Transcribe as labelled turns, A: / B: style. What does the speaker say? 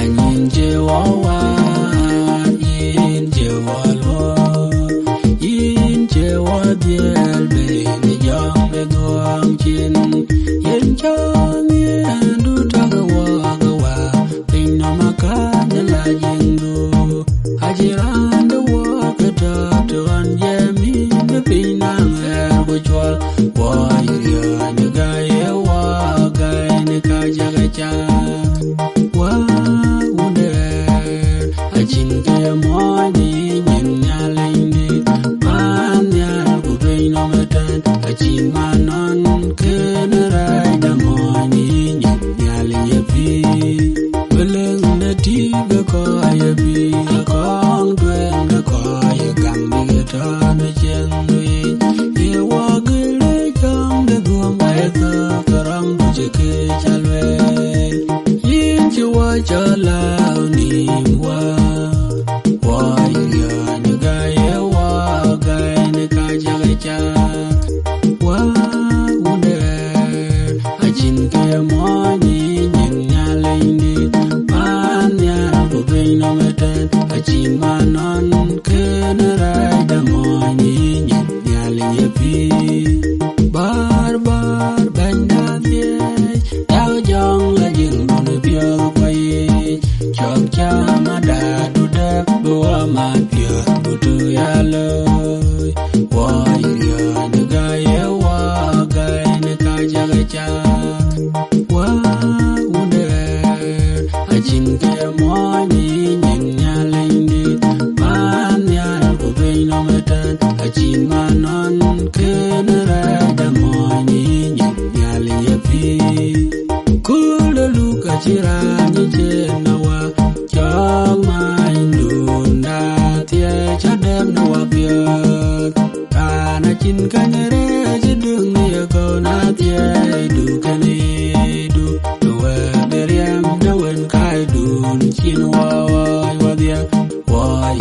A: nhìn jewawa yin jewalo yin jewadiel be ni jong be duang chin yin chang yin du tagawa gawa pinna makane la jindu ajiran do wakata to an yemi be pinna ngal buchwal wa yiriya ni gaye wa gaye ni kajagacha Why